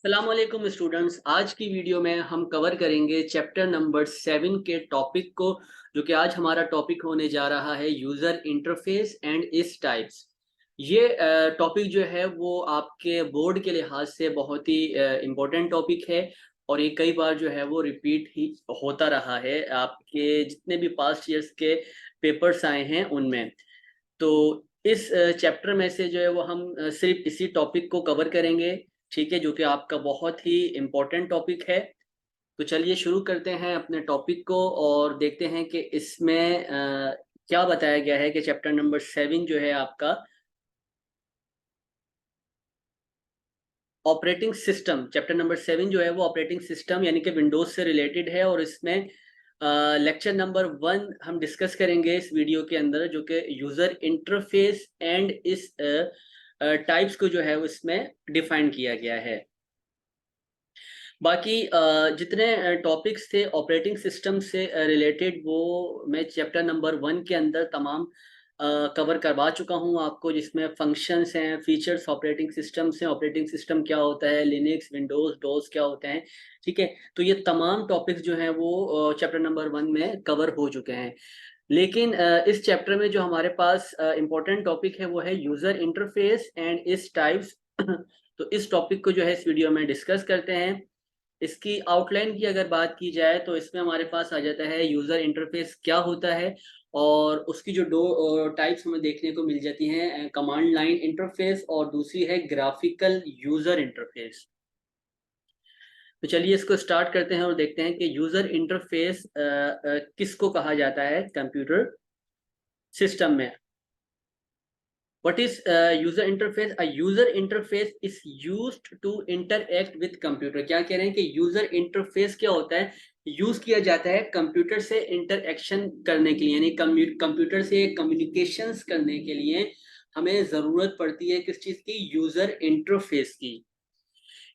अस्सलाम वालेकुम स्टूडेंट्स। आज की वीडियो में हम कवर करेंगे चैप्टर नंबर 7 के टॉपिक को, जो कि आज हमारा टॉपिक होने जा रहा है user interface and its types. ये टॉपिक जो है वो आपके बोर्ड के लिहाज से बहुत ही इम्पोर्टेंट टॉपिक है और ये कई बार जो है वो रिपीट ही होता रहा है आपके जितने भी पास्ट ईयर्स के पेपर्स आए हैं उनमें। तो इस चैप्टर में से जो है वो हम सिर्फ इसी टॉपिक को कवर करेंगे, ठीक है, जो कि आपका बहुत ही इम्पोर्टेंट टॉपिक है। तो चलिए शुरू करते हैं अपने टॉपिक को और देखते हैं कि इसमें क्या बताया गया है कि चैप्टर नंबर 7 जो है आपका ऑपरेटिंग सिस्टम, चैप्टर नंबर 7 जो है वो ऑपरेटिंग सिस्टम यानी कि विंडोज से रिलेटेड है। और इसमें लेक्चर नंबर 1 हम डिस्कस करेंगे इस वीडियो के अंदर, जो कि यूज़र इंटरफेस एंड इस टाइप्स को जो है उसमें डिफाइन किया गया है। बाकी जितने टॉपिक्स थे ऑपरेटिंग सिस्टम से रिलेटेड वो मैं चैप्टर नंबर 1 के अंदर तमाम कवर करवा चुका हूँ आपको, जिसमें फंक्शंस हैं, फीचर्स ऑपरेटिंग सिस्टम्स हैं, ऑपरेटिंग सिस्टम क्या होता है, लिनक्स, विंडोज़, डोस क्या होते हैं, ठीक है। तो ये तमाम टॉपिक्स जो हैं वो चैप्टर नंबर 1 में कवर हो चुके हैं। लेकिन इस चैप्टर में जो हमारे पास इम्पोर्टेंट टॉपिक है वो है user interface and its types. तो इस टॉपिक को जो है इस वीडियो में डिस्कस करते हैं। इसकी आउटलाइन की अगर बात की जाए तो इसमें हमारे पास आ जाता है यूज़र इंटरफेस क्या होता है, और उसकी जो दो टाइप्स हमें देखने को मिल जाती हैं, कमांड लाइन इंटरफेस और दूसरी है ग्राफिकल यूज़र इंटरफेस। तो चलिए इसको स्टार्ट करते हैं और देखते हैं कि यूज़र इंटरफेस किसको कहा जाता है कंप्यूटर सिस्टम में। What is user interface? A user interface is used to interact with computer। क्या कह रहे हैं कि यूजर इंटरफेस क्या होता है, यूज किया जाता है कंप्यूटर से इंटरएक्शन करने के लिए, यानी कंप्यूटर से कम्युनिकेशंस करने के लिए हमें जरूरत पड़ती है किस चीज की, यूजर इंटरफेस की।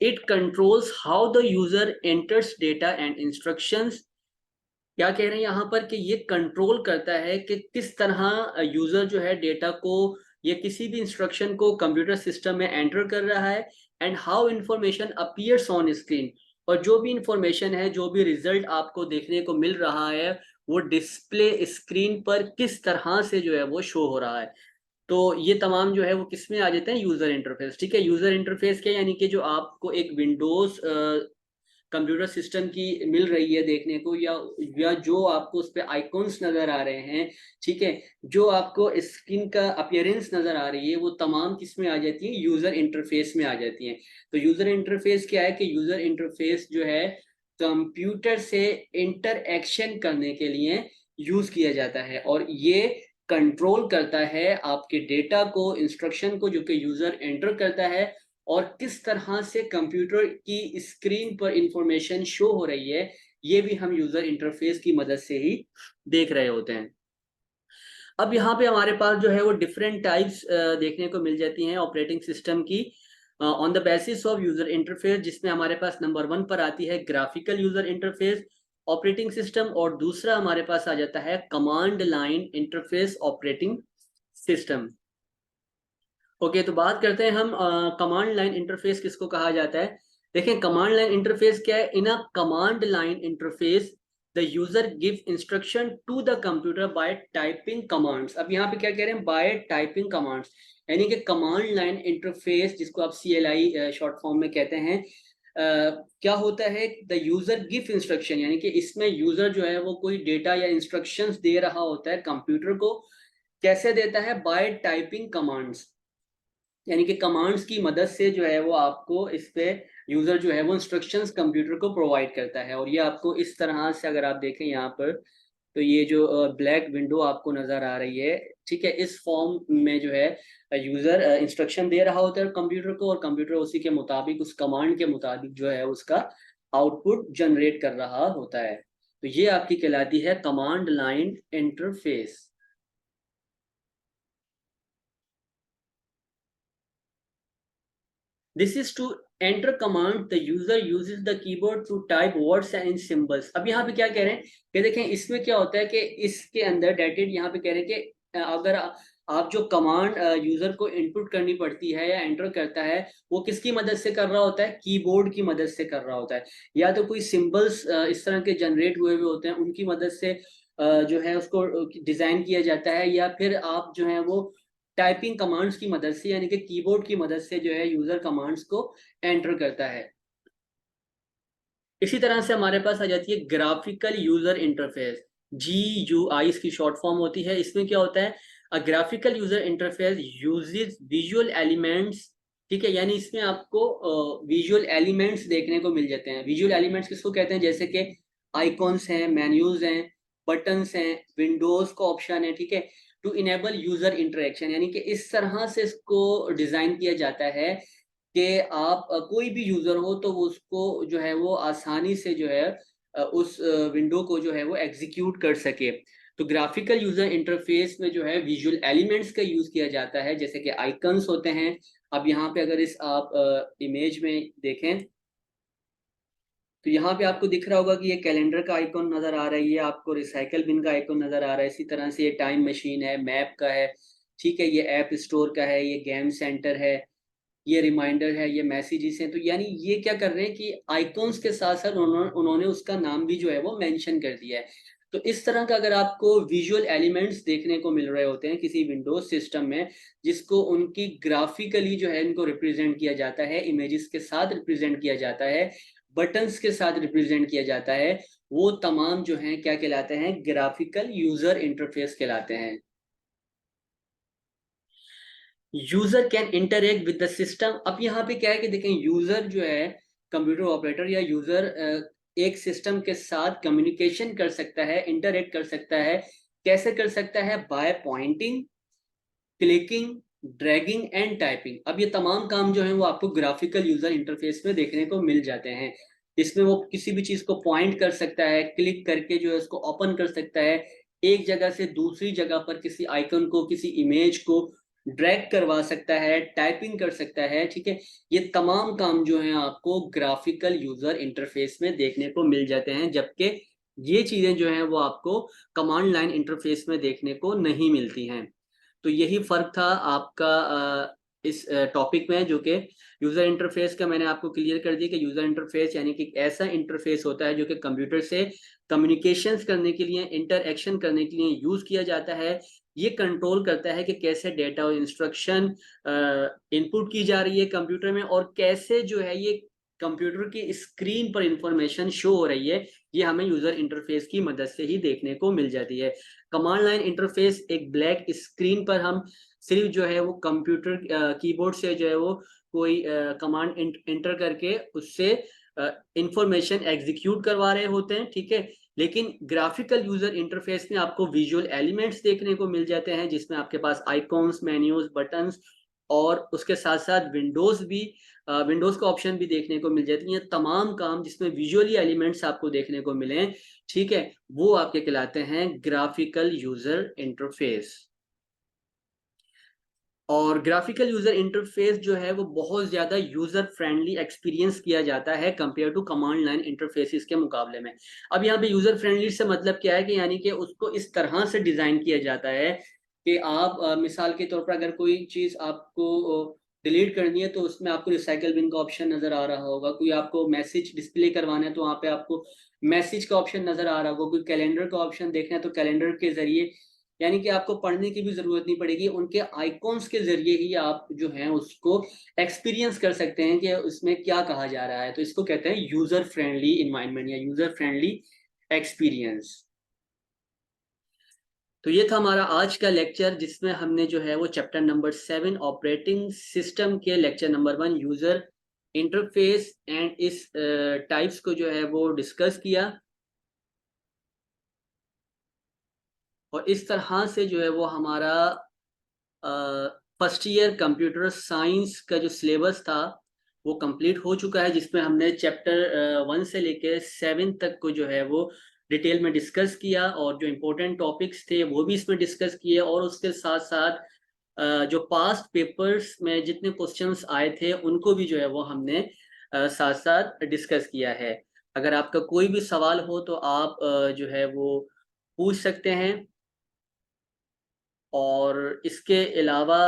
It controls how the user enters data and instructions. क्या कह रहे हैं यहाँ पर कि ये कंट्रोल करता है कि किस तरह यूजर जो है डेटा को या किसी भी इंस्ट्रक्शन को कंप्यूटर सिस्टम में एंटर कर रहा है, and how information appears on screen. और जो भी इंफॉर्मेशन है, जो भी रिजल्ट आपको देखने को मिल रहा है, वो डिस्प्ले स्क्रीन पर किस तरह से जो है वो शो हो रहा है। तो ये तमाम जो है वो किस में आ जाते हैं, यूजर इंटरफेस, ठीक है। यूजर इंटरफेस क्या, यानी कि जो आपको एक विंडोज कंप्यूटर सिस्टम की मिल रही है देखने को, या जो आपको उस पे आइकॉन्स नजर आ रहे हैं, ठीक है, जो आपको स्क्रीन का अपीयरेंस नजर आ रही है, वो तमाम किस में आ जाती है, यूजर इंटरफेस में आ जाती हैं। तो यूजर इंटरफेस क्या है कि यूजर इंटरफेस जो है कंप्यूटर से इंटरएक्शन करने के लिए यूज किया जाता है, और ये कंट्रोल करता है आपके डेटा को, इंस्ट्रक्शन को, जो कि यूजर एंटर करता है, और किस तरह से कंप्यूटर की स्क्रीन पर इंफॉर्मेशन शो हो रही है, ये भी हम यूजर इंटरफेस की मदद से ही देख रहे होते हैं। अब यहाँ पे हमारे पास जो है वो डिफरेंट टाइप्स देखने को मिल जाती हैं ऑपरेटिंग सिस्टम की on the basis of user interface, जिसमें हमारे पास नंबर 1 पर आती है graphical user interface operating system, और दूसरा हमारे पास आ जाता है command line interface operating system. Okay, तो बात करते हैं हम कमांड लाइन इंटरफेस किसको कहा जाता है। देखें, कमांड लाइन इंटरफेस क्या है। In a command line interface the user give instruction to the computer by typing commands. अब यहाँ पे क्या कह रहे हैं, बाय टाइपिंग कमांड्स, यानी कि कमांड लाइन इंटरफेस जिसको आप CLI शॉर्ट फॉर्म में कहते हैं, क्या होता है, द यूजर गिव इंस्ट्रक्शन, यानी कि इसमें यूजर जो है वो कोई डेटा या इंस्ट्रक्शंस दे रहा होता है कंप्यूटर को। कैसे देता है, बाय टाइपिंग कमांड्स, यानी कि कमांड्स की मदद से जो है वो आपको इस पे यूजर जो है वो इंस्ट्रक्शंस कंप्यूटर को प्रोवाइड करता है। और ये आपको इस तरह से अगर आप देखें यहाँ पर, तो ये जो ब्लैक विंडो आपको नजर आ रही है, ठीक है, इस फॉर्म में जो है यूजर इंस्ट्रक्शन दे रहा होता है कंप्यूटर को, और कंप्यूटर उसी के मुताबिक, उस कमांड के मुताबिक जो है उसका आउटपुट जनरेट कर रहा होता है। तो ये आपकी कहलाती है command line interface. This is to enter command, the user uses the keyboard to type words and symbols। अब यहाँ पे क्या कह रहे हैं कि देखें, इसमें क्या होता है कि इसके अंदर डेटेड, यहाँ पे कह रहे हैं कि अगर आप जो कमांड यूजर को इनपुट करनी पड़ती है या एंटर करता है, वो किसकी मदद से कर रहा होता है? कीबोर्ड की मदद से कर रहा होता है, या तो कोई सिंबल्स इस तरह के जनरेट हुए हुए होते हैं, उनकी मदद से जो है उसको डिजाइन किया जाता है, या फिर आप जो है वो टाइपिंग कमांड्स की मदद से, यानी कि कीबोर्ड की मदद से जो है यूजर कमांड्स को एंटर करता है। इसी तरह से हमारे पास आ जाती है ग्राफिकल यूजर इंटरफेस, GUI इसकी शॉर्ट फॉर्म होती है। इसमें क्या होता है? अ graphical user interface uses visual elements, ठीक है, यानी इसमें आपको विजुअल एलिमेंट्स देखने को मिल जाते हैं। विजुअल एलिमेंट्स किसको कहते हैं? जैसे कि आइकॉन्स हैं, मेन्यूज हैं, बटन्स हैं, विंडोज का ऑप्शन है, ठीक है, टू इनेबल यूजर इंटरेक्शन, यानी कि इस तरह से इसको डिजाइन किया जाता है कि आप कोई भी यूजर हो तो वो उसको जो है वो आसानी से जो है उस विंडो को जो है वो एग्जीक्यूट कर सके। तो ग्राफिकल यूजर इंटरफेस में जो है विजुअल एलिमेंट्स का यूज किया जाता है, जैसे कि आइकन्स होते हैं। अब यहाँ पे अगर इस आप इमेज में देखें तो यहाँ पे आपको दिख रहा होगा कि ये कैलेंडर का आइकॉन नजर आ रही है, आपको रिसाइकल बिन का आइकॉन नजर आ रहा है, इसी तरह से ये टाइम मशीन है, मैप का है, ठीक है, ये ऐप स्टोर का है, ये गेम सेंटर है, ये रिमाइंडर है, ये मैसेजेस हैं। तो यानी ये क्या कर रहे हैं कि आइकॉन्स के साथ साथ उन्होंने उसका नाम भी जो है वो मेंशन कर दिया है। तो इस तरह का अगर आपको विजुअल एलिमेंट्स देखने को मिल रहे होते हैं किसी विंडोज सिस्टम में, जिसको उनकी ग्राफिकली जो है इनको रिप्रेजेंट किया जाता है, इमेजेस के साथ रिप्रेजेंट किया जाता है, बटन्स के साथ रिप्रेजेंट किया जाता है, वो तमाम जो हैं क्या कहलाते हैं? ग्राफिकल यूजर इंटरफेस कहलाते हैं। User can interact with the system. अब यहाँ पे क्या है कि देखें, यूजर जो है, कंप्यूटर ऑपरेटर या यूजर एक सिस्टम के साथ कम्युनिकेशन कर सकता है, इंटरेक्ट कर सकता है। कैसे कर सकता है? By pointing, clicking, dragging and typing. अब ये तमाम काम जो है वो आपको ग्राफिकल यूजर इंटरफेस में देखने को मिल जाते हैं। इसमें वो किसी भी चीज को पॉइंट कर सकता है, क्लिक करके जो है उसको ओपन कर सकता है, एक जगह से दूसरी जगह पर किसी आइकन को, किसी इमेज को ड्रैग करवा सकता है, टाइपिंग कर सकता है, ठीक है। ये तमाम काम जो है आपको ग्राफिकल यूजर इंटरफेस में देखने को मिल जाते हैं, जबकि ये चीजें जो है वो आपको कमांड लाइन इंटरफेस में देखने को नहीं मिलती हैं। तो यही फर्क था आपका इस टॉपिक में, जो कि यूजर इंटरफेस का मैंने आपको क्लियर कर दिया कि यूजर इंटरफेस यानी कि ऐसा इंटरफेस होता है जो कि कंप्यूटर से कम्युनिकेशंस करने के लिए, इंटरएक्शन करने के लिए यूज किया जाता है। ये कंट्रोल करता है कि कैसे डेटा और इंस्ट्रक्शन इनपुट की जा रही है कंप्यूटर में, और कैसे जो है ये कंप्यूटर की स्क्रीन पर इंफॉर्मेशन शो हो रही है। ये हमें यूजर इंटरफेस की मदद से ही देखने को मिल जाती है। कमांड लाइन इंटरफेस एक ब्लैक स्क्रीन पर हम सिर्फ जो है वो कंप्यूटर कीबोर्ड से जो है वो कोई कमांड इंटर करके उससे इंफॉर्मेशन एग्जीक्यूट करवा रहे होते हैं, ठीक है। लेकिन ग्राफिकल यूजर इंटरफेस में आपको विजुअल एलिमेंट्स देखने को मिल जाते हैं, जिसमें आपके पास आइकॉन्स, मेन्यूज, बटन्स, और उसके साथ साथ विंडोज भी, विंडोज का ऑप्शन भी देखने को मिल जाती है। तमाम काम जिसमें विजुअली एलिमेंट्स आपको देखने को मिले, ठीक है, वो आपके कहलाते हैं ग्राफिकल यूजर इंटरफेस। और ग्राफिकल यूजर इंटरफेस जो है वो बहुत ज्यादा यूजर फ्रेंडली एक्सपीरियंस किया जाता है compare to command line interfaces के मुकाबले में। अब यहाँ पे यूजर फ्रेंडली से मतलब क्या है कि यानी कि उसको इस तरह से डिजाइन किया जाता है कि आप मिसाल के तौर पर अगर कोई चीज आपको डिलीट करनी है तो उसमें आपको रिसाइकल बिन का ऑप्शन नजर आ रहा होगा, कोई आपको मैसेज डिस्प्ले करवाना है तो वहाँ पे आपको मैसेज का ऑप्शन नजर आ रहा होगा, कोई कैलेंडर का ऑप्शन देखना है तो कैलेंडर के जरिए, यानी कि आपको पढ़ने की भी जरूरत नहीं पड़ेगी, उनके आइकॉन्स के जरिए ही आप जो हैं उसको एक्सपीरियंस कर सकते हैं कि उसमें क्या कहा जा रहा है। तो इसको कहते हैं यूजर फ्रेंडली इन्वायरमेंट या यूजर फ्रेंडली एक्सपीरियंस। तो ये था हमारा आज का लेक्चर, जिसमें हमने जो है वो चैप्टर नंबर 7 ऑपरेटिंग सिस्टम के lecture number 1 user interface and इस टाइप्स को जो है वो डिस्कस किया। और इस तरह से जो है वो हमारा फर्स्ट ईयर कंप्यूटर साइंस का जो सिलेबस था वो कंप्लीट हो चुका है, जिसमें हमने चैप्टर 1 से लेकर 7 तक को जो है वो डिटेल में डिस्कस किया, और जो इम्पोर्टेंट टॉपिक्स थे वो भी इसमें डिस्कस किए, और उसके साथ साथ जो पास्ट पेपर्स में जितने क्वेश्चंस आए थे उनको भी जो है वो हमने साथ साथ डिस्कस किया है। अगर आपका कोई भी सवाल हो तो आप जो है वो पूछ सकते हैं। और इसके अलावा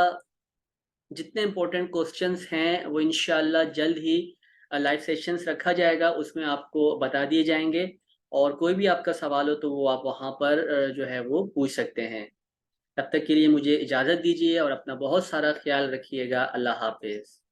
जितने इम्पोर्टेंट क्वेश्चंस हैं वो इंशाल्लाह जल्द ही लाइव सेशंस रखा जाएगा, उसमें आपको बता दिए जाएंगे। और कोई भी आपका सवाल हो तो वो आप वहाँ पर जो है वो पूछ सकते हैं। तब तक के लिए मुझे इजाज़त दीजिए और अपना बहुत सारा ख्याल रखिएगा। अल्लाह हाफिज़।